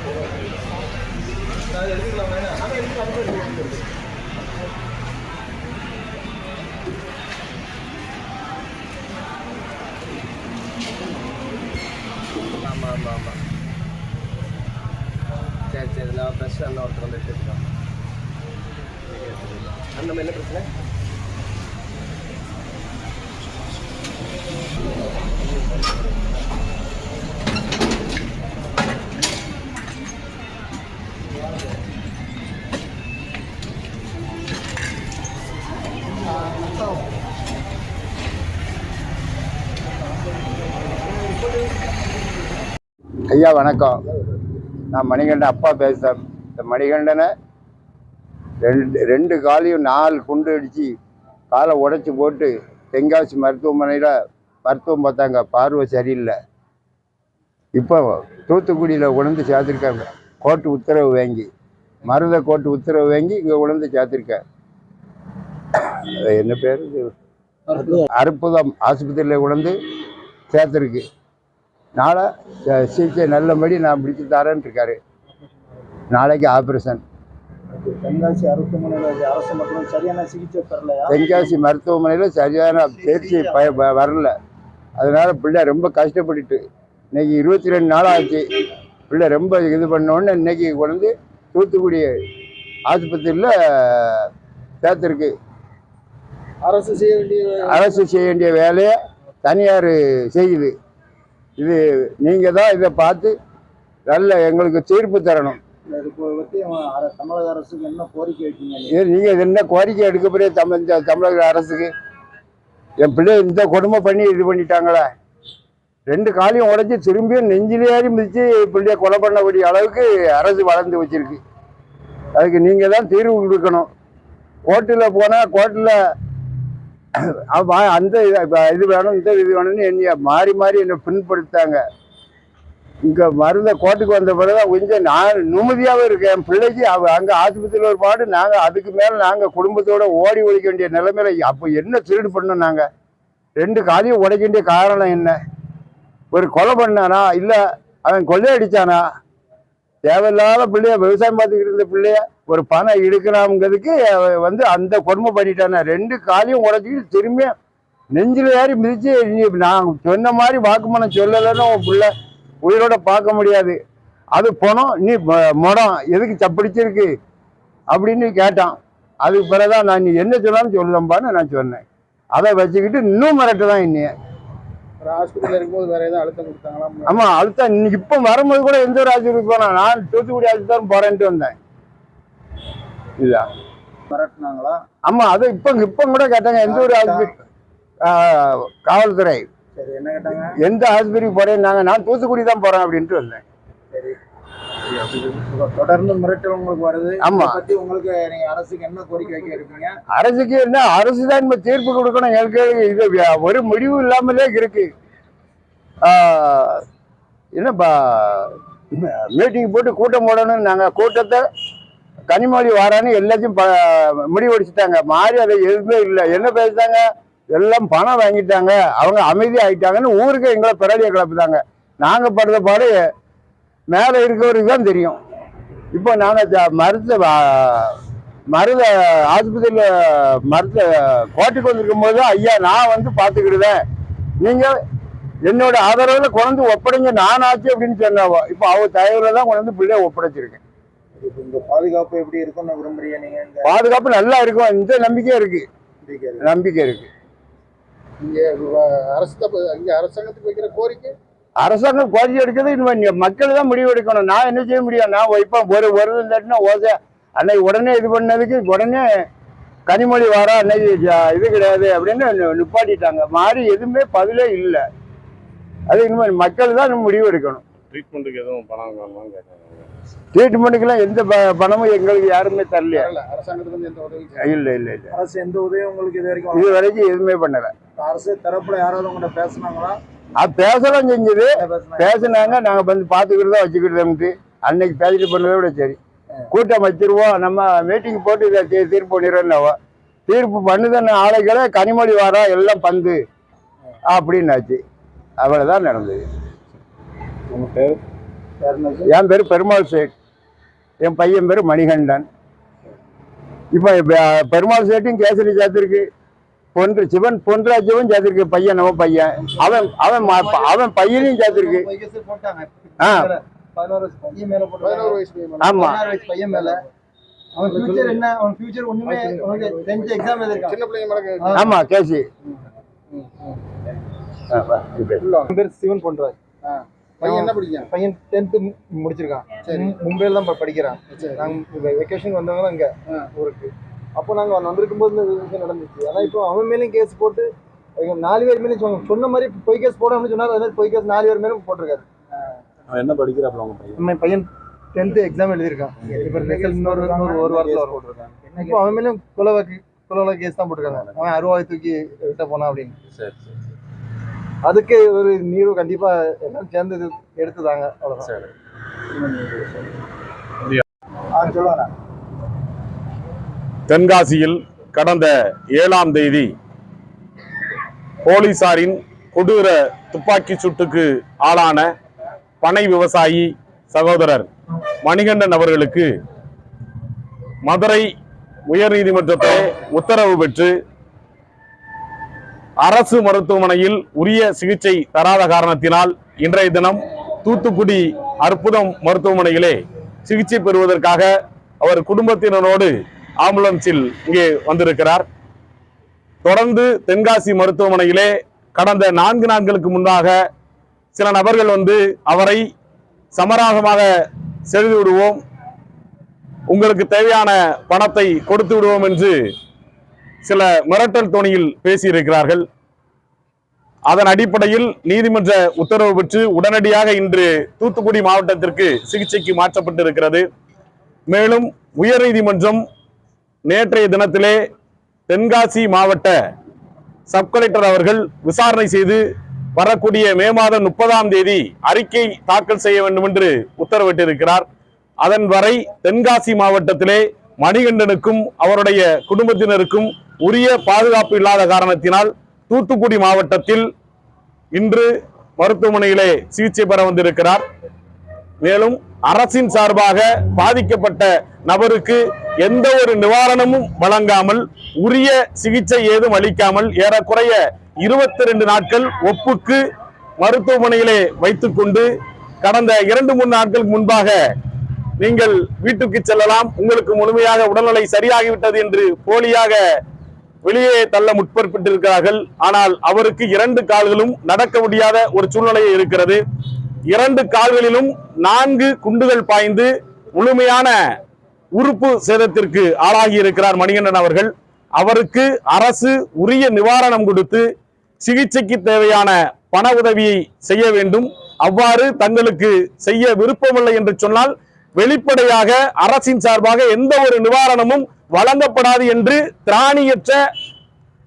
ஆமாம் ஆமாம் ஆமாம். சரி சரி, நான் ஃப்ரெஷ்ஷாக இன்னும் ஒருத்தர் வந்து எடுத்துக்கலாம். அந்த மாதிரி என்ன பிரச்சனை? ஐயா வணக்கம். நான் மணிகண்டன் அப்பா பேசுகிறேன். இந்த மணிகண்டனை ரெண்டு காலையும் 4 குண்டு அடித்து காலை உடைச்சி போட்டு தென்காசி மருத்துவமனையில் மருத்துவம் பார்த்தாங்க. பார்வை சரியில்லை. இப்போ தூத்துக்குடியில் உணர்ந்து சேர்த்துருக்காங்க. கோர்ட்டு உத்தரவு வாங்கி, மருத கோர்ட்டு உத்தரவு வாங்கி இங்கே உணர்ந்து சேர்த்துருக்கேன். என்ன பேர்? அற்புதம் ஆஸ்பத்திரியில் உணர்ந்து சேர்த்துருக்கு. நாளை சிகிச்சை நல்லபடி நான் பிடிச்சி தரேன்னு இருக்காரு. நாளைக்கு ஆப்ரேஷன். தென்காசி மருத்துவமனையில் அரசு மட்டும் சரியான சிகிச்சை பெறலையா? தென்காசி மருத்துவமனையில் சரியான தேர்ச்சி வரல. அதனால பிள்ளை ரொம்ப கஷ்டப்பட்டுட்டு இன்னைக்கு 22 நாள் ஆச்சு. பிள்ளை ரொம்ப இது பண்ணோன்னு இன்னைக்கு கொண்டு தூத்துக்குடி ஆஸ்பத்திரியில் சேர்த்துருக்கு. அரசு செய்ய வேண்டிய வேலையை தனியார் செய்யுது. இது நீங்கள் தான் இதை பார்த்து நல்ல எங்களுக்கு தீர்ப்பு தரணும். தமிழக அரசுக்கு என்ன கோரிக்கை வைக்கீங்க? நீங்கள் என்ன கோரிக்கை எடுக்க போறீங்க? தமிழக அரசுக்கு என் பிள்ளை இந்த கொடுமை பண்ணி இது பண்ணிட்டாங்களே. 2 காலையும் உடைச்சி திரும்பியும் நெஞ்சிலேறி மிதித்து பிள்ளைய கொலை பண்ணக்கூடிய அளவுக்கு அரசு வளர்ந்து வச்சிருக்கு. அதுக்கு நீங்கள் தான் தீர்வு கொடுக்கணும். கோர்ட்டில் போனால் கோர்ட்டில் அந்த இது வேணும் இந்த இது வேணும்னு என்னைய மாறி மாறி என்னை பின்படுத்தாங்க. இங்கே மருந்த கோர்ட்டுக்கு வந்த பிறகு கொஞ்சம் நான் நிம்மதியாகவே இருக்கேன். என் பிள்ளைக்கு அங்கே ஆஸ்பத்திரியில் ஒரு பாடு. நாங்கள் அதுக்கு மேலே நாங்கள் குடும்பத்தோடு ஓடி ஒழிக்க வேண்டிய நிலைமையில அப்போ என்ன திருடு பண்ணோம்? நாங்கள் 2 காலையும் உடைக்க வேண்டிய காரணம் என்ன? ஒரு கொலை பண்ணானா இல்லை அவன் கொள்ளையடிச்சானா? தேவையில்லாத பிள்ளைய விவசாயம் பார்த்துக்கிட்டு இருந்த பிள்ளைய ஒரு பணம் எடுக்கலாம்ங்கிறதுக்கு அந்த கொடுமை பண்ணிட்டானே. 2 காலையும் உடைச்சிக்கிட்டு திரும்பிய நெஞ்சில் ஏறி மிதிச்சு நான் சொன்ன மாதிரி வாக்குமூலம் சொல்லலைன்னு உன் பிள்ளை உயிரோட பார்க்க முடியாது. அது பணம் நீ மடம் எதுக்கு சப்பிடிச்சிருக்கு அப்படின்னு கேட்டான். அதுக்கு பிறகுதான் நான் நீ என்ன சொன்னாலும் சொல்லுதம்பான்னு நான் சொன்னேன். அதை வச்சுக்கிட்டு இன்னும் மிரட்டு தான் இன்னைய ஹாஸ்பிட்டல் இருக்கும்போது வேற ஏதாவது அழுத்தம் கொடுத்தாங்களா? ஆமா அழுத்தம். இன்னைக்கு இப்போ வரும்போது கூட எந்த ஒரு ஆஸ்பத்திரிக்கு போனேன்? நான் தூத்துக்குடி ஆஸ்பத்திரி போறேன்ட்டு வந்தேன். இல்ல மிரட்டினாங்களா? ஆமா அது இப்போ கூட கேட்டாங்க. எந்த ஒரு ஆஸ்பத்திரி? காவல்துறை. சரி, என்ன கேட்டாங்க? எந்த ஆஸ்பத்திரிக்கு போறேன்னாங்க. நான் தூத்துக்குடி தான் போறேன் அப்படின்ட்டு வந்தேன். சரி, தொடர்ந்து மிரட்டல் உங்களுக்கு வருது. ஆமா, பத்தி உங்களுக்கு நீங்க அரசுக்கு என்ன கோரிக்கை வைக்க இருக்கீங்க? அரசுக்கு என்ன? அரசு தான் தீர்ப்பு கொடுக்கணும். எனக்கு இது ஒரு முடிவு இல்லாமலே இருக்கு. என்னப்பா மீட்டிங் போட்டு கூட்டம் போடணும். நாங்கள் கூட்டத்தை கனிமொழி வாரான்னு எல்லாத்தையும் முடிவெடுத்துட்டாங்க. மாறி அதை எதுவுமே இல்லை. என்ன பேசுறாங்க? எல்லாம் பணம் வாங்கிட்டாங்க, அவங்க அமைதி ஆகிட்டாங்கன்னு ஊருக்கு எங்களை பிறலியை கிளப்புதாங்க. நாங்கள் படுற பாடு மேலே இருக்கிறவருக்கு தான் தெரியும். இப்போ நாங்கள் மருத ஆஸ்பத்திரியில் கோட்டைக்கு வந்திருக்கும் போது ஐயா நான் பார்த்துக்கிடுவேன், நீங்கள் என்னோட ஆதரவில் கொண்டு ஒப்படைங்க நான் ஆச்சு அப்படின்னு சொன்னாவோ. இப்போ அவ தயவுல தான் கொண்டு பிள்ளைய ஒப்படைச்சிருக்கேன். இந்த பாதுகாப்பு எப்படி இருக்குன்னு விரும்புறீங்க நீங்க? பாதுகாப்பு நல்லா இருக்கும். இந்த நம்பிக்கை இருக்கு. அரசாங்கத்துக்கு வைக்கிற கோரிக்கை, அரசாங்கம் கோரிக்கை எடுக்கிறது மக்கள் தான் முடிவு எடுக்கணும். நான் என்ன செய்ய முடியும்? நான் இப்போ ஒரு இல்லாட்டினா அன்னைக்கு உடனே இது பண்ணதுக்கு உடனே கனிமொழி வாரா அன்னைக்கு இது கிடையாது அப்படின்னு நிப்பாட்டிட்டாங்க. மாறி எதுவுமே பதிலே இல்லை. அது இனிமேல் மக்கள் தான் முடிவு எடுக்கணும். ட்ரீட்மெண்ட்டுக்கு எதுவும் பணம் கேட்டாங்க? ட்ரீட்மெண்ட்டுக்கெல்லாம் எந்த பணமும் எங்களுக்கு யாருமே தரலையா? அரசாங்கத்துக்கு எந்த உதவி? இல்லை. அரசு எந்த உதவியும் உங்களுக்கு இது வரைக்கும் எதுவுமே பண்ணல. அரசு தரப்புல யாராவது உங்கள்கிட்ட பேசினாங்களா? பேசலாம் செஞ்சது. பேசினாங்க. நாங்கள் பார்த்துக்கிட்டு தான் வச்சுக்கிட்டு அன்னைக்கு பேசிட்டு பண்ணதை விட சரி கூட்டம் வச்சிருவோம், நம்ம மீட்டிங் போட்டு இதை தீர்ப்பு பண்ணிடுறோம். தீர்ப்பு பண்ணுதுன்னு ஆலைகளை கனிமொழி வாரா எல்லாம் பந்து அப்படின்னாச்சு. அவ்வளோதான் நடந்தது. உங்கள் பேர்? யாருனாச்சு? என் பேர் பெருமாள் சேட், என் பையன் பேர் மணிகண்டன். இப்போ பெருமாள் சேட்டும் கேசரி சேர்த்துருக்கு, சிவன் பொன்ராஜவும் சேர்த்துருக்கு பையன், நம்ம பையன். அவன் பையனையும் சேர்த்துருக்கு. ஆ 11 வயசு பையன் மேல போட்டு ஆமா 16 வயசு பையன் மேல. அவன் ஃபியூச்சர் என்ன? அவன் ஃபியூச்சர் ஒண்ணுமே அவனுக்கு 10th எக்ஸாம் எழுதிருக்கான். சின்ன பிள்ளைங்க ஆமா கேசி. அவன் பேர் சிவன் பொன்ராஜ். பையன் என்ன படிக்கிறான்? பையன் 10th முடிச்சிருக்கான். சரி, மும்பைல தான் படிக்கிறான். நாங்க வெக்கேஷன் வந்தவங்க தான் இங்க ஊருக்கு. அப்போ நாங்க வந்திருக்கும் போது இந்த விஷயம் நடந்துச்சு. ஆனா இப்போ அவன் மேலேயும் கேஸ் போட்டு 4 பேர் மேலேயும் சொன்ன மாதிரி பொய் கேஸ் போடாமனு சொன்னார். அதே மாதிரி பொய் கேஸ் 4 பேர் மேலும் போட்டிருக்காரு. அவன் என்ன படிக்கிறாப்ல உங்க பையன்? நம்ம பையன் 10th எக்ஸாம் எழுதியிருக்கான். இப்போ ரிசல்ட் இன்னொரு ஒரு வாரத்தில் போட்டிருக்காங்க. இப்போ அவன் மேலும் கொலை கேஸ் தான் போட்டிருக்காங்க. அவன் அருவாய் தூக்கி விட்ட போனான் அப்படின்னு. சரி அதுக்கு ஒரு நீர்வு கண்டிப்பா எல்லாம் சேர்ந்து எடுத்துதாங்க. அவ்வளவுதான். சரி. சொல்லுவாங்க. தென்காசியில் கடந்த 7ஆம் தேதி போலீசாரின் கொடூர துப்பாக்கி சூட்டுக்கு ஆளான பனை விவசாயி சகோதரர் மணிகண்டன் அவர்களுக்கு மதுரை உயர்நீதிமன்றத்திலே உத்தரவு பெற்று அரசு மருத்துவமனையில் உரிய சிகிச்சை தராத காரணத்தினால் இன்றைய தினம் தூத்துக்குடி அற்புதம் மருத்துவமனையிலே சிகிச்சை பெறுவதற்காக அவர் குடும்பத்தினரோடு ஆம்புலன்ஸில் இங்கே வந்திருக்கிறார். தொடர்ந்து தென்காசி மருத்துவமனையிலே கடந்த 4 நாட்களுக்கு முன்பாக சில நபர்கள் வந்து அவரை சமரசமாக செய்து விடுவோம், உங்களுக்கு தேவையான பணத்தை கொடுத்து விடுவோம் என்று சில மிரட்டல் தொனியில் பேசியிருக்கிறார்கள். அதன் அடிப்படையில் நீதிமன்ற உத்தரவு பெற்று உடனடியாக இன்று தூத்துக்குடி மாவட்டத்திற்கு சிகிச்சைக்கு மாற்றப்பட்டிருக்கிறது. மேலும் உயர்நீதிமன்றம் நேற்றைய தினத்திலே தென்காசி மாவட்ட சப் கலெக்டர் அவர்கள் விசாரணை செய்து வரக்கூடிய மே மாதம் 30ஆம் தேதி அறிக்கை தாக்கல் செய்ய வேண்டும் என்று உத்தரவிட்டிருக்கிறார். அதன் வரை தென்காசி மாவட்டத்திலே மணிகண்டனுக்கும் அவருடைய குடும்பத்தினருக்கும் உரிய பாதுகாப்பு இல்லாத காரணத்தினால் தூத்துக்குடி மாவட்டத்தில் இன்று மருத்துவமனையிலே சிகிச்சை பெற வந்திருக்கிறார். மேலும் அரசின் சார்பாக பாதிக்கப்பட்ட நபருக்கு எந்த ஒரு நிவாரணமும் வழங்காமல் உரிய சிகிச்சை ஏதும் அளிக்காமல் ஏறக்குறைய 22 நாட்கள் ஒப்புக்கு மருத்துவமனையிலே வைத்துக் கொண்டு கடந்த 2-3 நாட்களுக்கு முன்பாக நீங்கள் வீட்டுக்கு செல்லலாம், உங்களுக்கு முழுமையாக உடல்நிலை சரியாகிவிட்டது என்று போலியாக வெளியே தள்ள முற்பட்டிருக்கிறார்கள். ஆனால் அவருக்கு 2 கால்களும் நடக்க முடியாத ஒரு சூழ்நிலை இருக்கிறது. 2 கால்களிலும் 4 குண்டுகள் பாய்ந்து முழுமையான உறுப்பு சேதத்திற்கு ஆளாகி இருக்கிறார் மணிகண்டன் அவர்கள். அவருக்கு அரசு உரிய நிவாரணம் கொடுத்து சிகிச்சைக்கு தேவையான பண உதவியை செய்ய வேண்டும். அவ்வாறு தங்களுக்கு செய்ய விருப்பமில்லை என்று சொன்னால் வெளிப்படையாக அரசின் சார்பாக எந்த ஒரு நிவாரணமும் வழங்கப்படாது என்று திராணியற்ற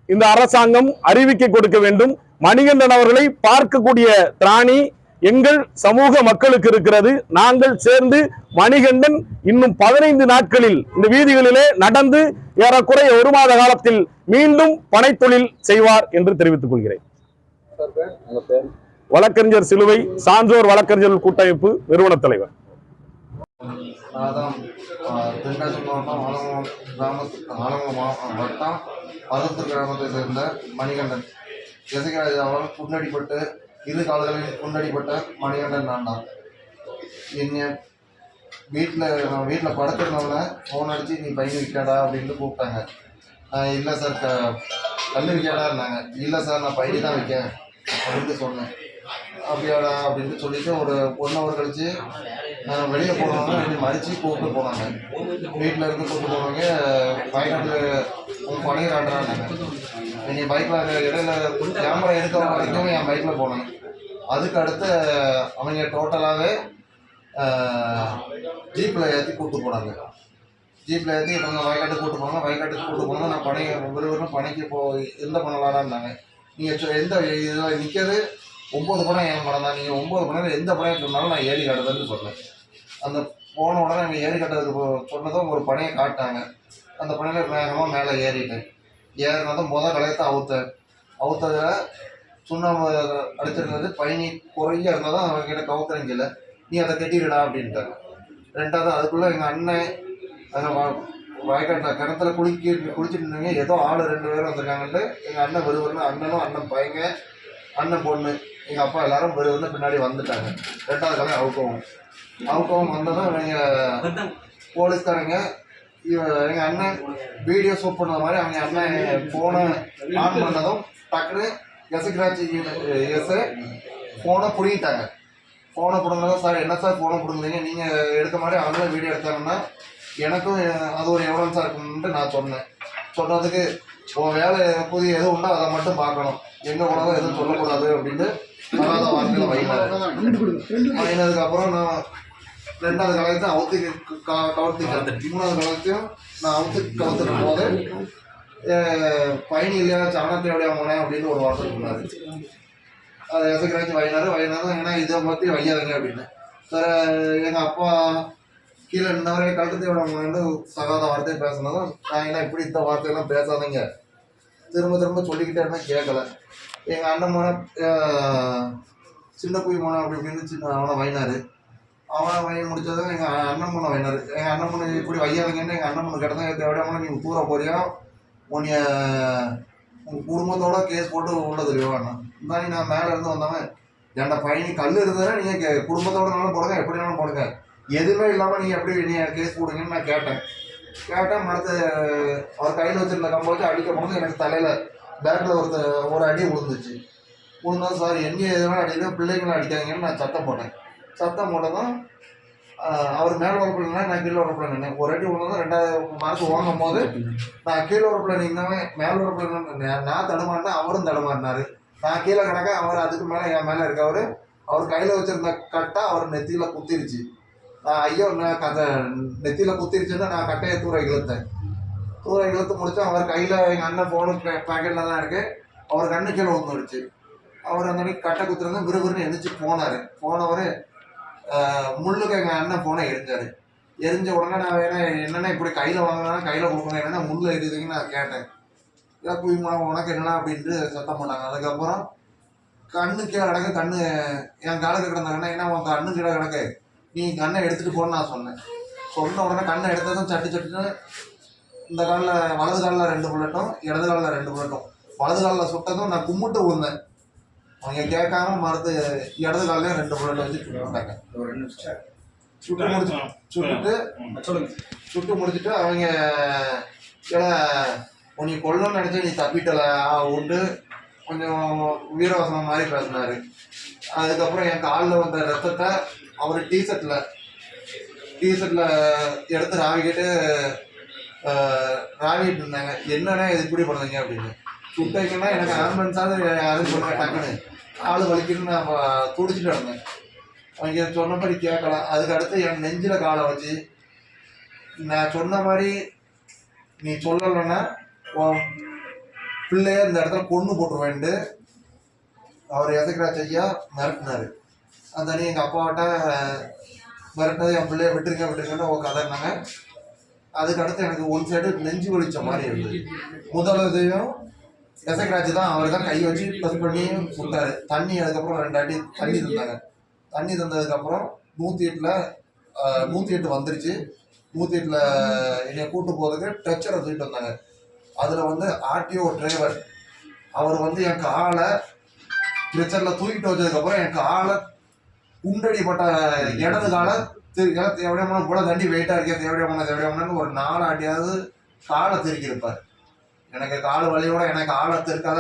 இந்த அரசாங்கம் அறிவிக்கை கொடுக்க வேண்டும். மணிகண்டன் அவர்களை பார்க்கக்கூடிய திராணி எங்கள் சமூக மக்களுக்கு இருக்கிறது. நாங்கள் சேர்ந்து மணிகண்டன் இன்னும் 15 நாட்களில் இந்த வீதிகளிலே நடந்து ஏறக்குறைய 1 மாத காலத்தில் மீண்டும் பனைத்தொழில் செய்வார் என்று தெரிவித்துக் கொள்கிறேன். வழக்கறிஞர் சிலுவை, சான்றோர் வழக்கறிஞர்கள் கூட்டமைப்பு நிறுவன தலைவர். தென்காசி மாவட்டம் ஆலங்குளம் வட்டம் பருத்தூர் கிராமத்தை சேர்ந்த மணிகண்டன் இசைக்கராஜ் அவர்கள் குண்டடிப்பட்டு 2 கால்களில் குண்டடிப்பட்ட மணிகண்டன் நான் தான். என்னை வீட்டில் படுத்திருந்தவங்க ஃபோன் அடித்து நீ பையன் விற்காடா அப்படின்ட்டு கூப்பிட்டாங்க. இல்லை சார் கல் விற்காடா இருந்தாங்க. இல்லை சார் நான் பையன் தான் விற்கேன் அப்படின்ட்டு சொன்னேன். அப்படியாடா அப்படின்ட்டு சொல்லிட்டு ஒரு 1 ஹவர் கழிச்சு வெளியே போனவங்க வெளியே மறித்து கூப்பிட்டு போனாங்க. வீட்டில் இருந்து கூப்பிட்டு போனவங்க வயநாட்டில் உங்கள் பணியை காட்டுறாங்க. என்னை பைக்கில் இடையில கேமரா எடுக்கிற வரைக்கும் என் பைக்கில் போனேன். அதுக்கு அடுத்து அவங்க டோட்டலாகவே ஜீப்பில் ஏற்றி கூப்பிட்டு போனாங்க. ஜீப்பில் ஏற்றி இவங்க வயக்காட்டுக்கு கூப்பிட்டு போனாங்க. வயக்காட்டுக்கு கூப்பிட்டு போனால் நான் பனை விறுவிறுன்னு பனைக்கு எந்த பண்ணலாடான்னாங்க. நீங்கள் எந்த இதில் நிற்கிறது 9 படம் என் படம் தான். நீங்கள் 9 படம் எந்த படம் சொன்னாலும் நான் ஏறி காட்டுறதுன்னு சொன்னேன். அந்த போன உடனே நாங்கள் ஏறி கட்டுறதுக்கு சொன்னதும் ஒரு பனையை காட்டாங்க. அந்த பனையில் வேகமாக மேலே ஏறிட்டேன். ஏறினதும் கலையத்தை அவுத்ததில் சுண்ணாம்பு அடிச்சிருந்தது. பயணி குறைய இருந்தால் தான் அவங்ககிட்ட கவுத்துறங்கில்ல நீ அதை கட்டிடுடா அப்படின்ட்டாங்க. ரெண்டாவது அதுக்குள்ளே எங்கள் அண்ணன் அங்கே வயக்காட்டில் கிணத்துல குளிச்சுட்டு இருந்தாங்க. ஏதோ ஆள் 2 பேரும் வந்திருக்காங்கன்ட்டு எங்கள் அண்ணன் வருவன்னு அண்ணனும் அண்ணன் பையங்க அண்ணன் பொண்ணு எங்கள் அப்பா எல்லாரும் வருவன்னு பின்னாடி வந்துட்டாங்க. 2வது காலம் அவுக்கவும் வந்ததும் எங்கள் போலீஸ்காரங்க எங்கள் அண்ணன் வீடியோ ஷூட் பண்ண மாதிரி அவங்க அண்ணன் ஃபோனை ஆன் பண்ணதும் டக்குன்னு எசக்ராட்சி ஃபோனை பிடிங்கிட்டாங்க. ஃபோனை பிடுங்கதான் சார் என்ன சார் ஃபோனை பிடுங்குறீங்க நீங்கள் எடுக்க மாதிரி அவங்களும் வீடியோ எடுத்தாங்கன்னா எனக்கும் அது ஒரு எவிடன்ஸாக இருக்குன்ட்டு நான் சொன்னதுக்கு உன் வேலை புதிய எதுவும் உண்டோ அதை மட்டும் பார்க்கணும், எங்கே போனாலும் எதுவும் சொல்லக்கூடாது அப்படின்ட்டு வராத வார்த்தையில் வைனதுக்கு அப்புறம் நான் 2வது காலத்தையும் கவுத்துட்டேன். 3வது காலத்தையும் நான் கவுத்துக்கும் போது பயணி இல்லையா சாணத்தை எப்படியா போனேன் அப்படின்னு ஒரு வார்த்தை சொன்னார். அதை எசக்ராச்சும் வைனாரும் ஏன்னா இதை பற்றி வையாதுங்க அப்படின்னு. சார் எங்கள் அப்பா கீழே இன்னவரே கழுத்தை விட போனேன்னு சகாத வார்த்தையை பேசினதும் நான் என்ன இப்படி இந்த வார்த்தையெல்லாம் பேசாதீங்க திரும்ப சொல்லிக்கிட்டே இருந்தால் கேட்கல. எங்கள் அண்ணன் போன சின்ன போய் போனேன் அப்படி இப்படின்னு அவனை வைனார். அவனை வைய முடிச்சதும் எங்கள் அண்ணன் பொண்ணை வைனார். எங்கள் அண்ணன் பொண்ணு இப்படி வையாதீங்கன்னு எங்கள் அண்ணன் பொண்ணு கிடந்தா தேவையான நீங்கள் தூர போறியா உன்னைய உங்கள் குடும்பத்தோட கேஸ் போட்டு உள்ள தெரியுவாண்ணா இருந்தாலும் நான் மேலே இருந்து வந்தவன் என்ட பையனி கல் இருந்ததுன்னா நீங்கள் குடும்பத்தோடனாலும் போடுங்க எப்படினாலும் போடுங்க, எதுவுமே இல்லாமல் நீங்கள் எப்படி நீங்கள் கேஸ் போடுங்கன்னு நான் கேட்டேன். மரத்து அவர் கையில் வச்சுருந்த கம்பை வச்சு அடிக்க போனது எனக்கு தலையில் பேக்கில் ஒரு அடி விழுந்ததும் சார் எங்கே எதுவும் அடிக்கல பிள்ளைங்களும் அடிக்காங்கன்னு நான் சத்தம் போட்டதும் அவர் மேலே வரப்பில்லைன்னா நான் கீழே வரப்பில்லை நின்னேன். ஒரு அடி விழுந்ததும் 2வது மரத்து வாங்கும் போது நான் கீழே வரப்பில்லை நின்னவன் மேலே வரப்பில்லை நான் தடுமாறினேன், அவரும் தடுமாறினார். நான் கீழே கிடக்க அவர் அதுக்கு மேலே என் மேலே இருக்கவர் அவர் கையில் வச்சுருந்த கட்டை அவர் நெத்தியில் குத்திருச்சு. ஐயோ நான் நெத்தியில் குத்திருச்சுன்னா நான் கட்டையை தூர இழுத்து முடித்தேன். அவர் கையில் எங்கள் அண்ணன் ஃபோனு பேக்கெட்டில் தான் இருக்குது. அவர் கண்ணு கீழே வந்துடுச்சு. அவர் அந்த அன்றைக்கி கட்டை குத்துறது விறுவிறுன்னு எழுந்திரிச்சு போனவர் முள்ளுக்கு எங்கள் அண்ணன் ஃபோனை எரிஞ்ச உடனே நான் என்னென்ன இப்படி கையில் வாங்கினா கையில் கொடுக்கணும் என்னென்னா முள் எரியுதுங்கன்னு நான் கேட்டேன். ஏன் போய் உனக்கு என்னன்னா அப்படின்ட்டு சத்தம் பண்ணாங்க. அதுக்கப்புறம் கண்ணு கீழே கிடக்க கண்ணு என் காலுக்கு கிடந்தாங்கன்னா ஏன்னா உன் கண்ணு கீழே கிடக்கு நீ கண்ணை எடுத்துகிட்டு போன்னு நான் சொன்ன உடனே கண்ணை எடுத்ததும் சட்டுன்னு இந்த காலில் வலது காலில் 2 புல்லட்டும் இடது காலில் 2 புல்லட்டும். வலது காலில் சுட்டதும் நான் கும்பிட்டு விழுந்தேன். அவங்க கேட்காம மறுத்து இடது காலையும் 2 புல்லட் வச்சு போட்டாங்க. சுட்டு முடிச்சுட்டு அவங்க உன்னை கொல்லணும்னு நினச்சி நீ தப்பிட்டல உண்டு கொஞ்சம் வீரவசனம் மாதிரி பேசினார். அதுக்கப்புறம் என் காலில் வந்த ரத்தத்தை அவர் டீஷர்ட்டில் எடுத்து ராவிக்கிட்டு இருந்தாங்க. என்னன்னா இது இப்படி பண்ணுறீங்க அப்படின்னு. சுட்டைங்கன்னா எனக்கு ஆம்புலன்ஸாவது யாரும் சொல்லுவேன் டக்குன்னு ஆள் வலிக்குன்னு நான் துடிச்சிட்டு இருந்தேன். அவங்க சொன்னபடி கேட்கல. அதுக்கு அடுத்து என் நெஞ்சில் காலை வச்சு நான் சொன்ன மாதிரி நீ சொல்லலைன்னா பிள்ளைய இந்த இடத்துல கொண்டு போட்டுருவேன்ட்டு அவர் எசக்ராஜ் ஐயா மிரட்டினார். அந்த அணி எங்கள் அப்பாட்ட மிரட்டினது என் பிள்ளைய விட்டுருங்கன்னு கதைனாங்க. அதுக்கு அடுத்து எனக்கு ஒன் சைடு நெஞ்சு வலிச்ச மாதிரி இருந்தது. முதலையும் எசக்ராஜ் தான் அவர் தான் கை வச்சு ப்ரெஸ் பண்ணி விட்டார். தண்ணி அதுக்கப்புறம் 2 அடி தண்ணி தந்தாங்க. தண்ணி தந்ததுக்கப்புறம் 108 வந்துருச்சு. 108 என்னை கூட்டு போகிறதுக்கு டச்சரை தூக்கிட்டு வந்தாங்க. அதில் ஆர்டிஓ டிரைவர் அவர் என் காலை ஸ்ட்ரெச்சரில் தூக்கிட்டு வச்சதுக்கப்புறம் என் காலை குண்டடிப்பட்ட இடது காலை தேவையான கூட தண்டி வெயிட்டாக இருக்கே தேவையானு ஒரு 4 அடியாவது காலை திருக்கி இருப்பார். எனக்கு கால் வலியோட எனக்கு ஆழத்து இருக்காத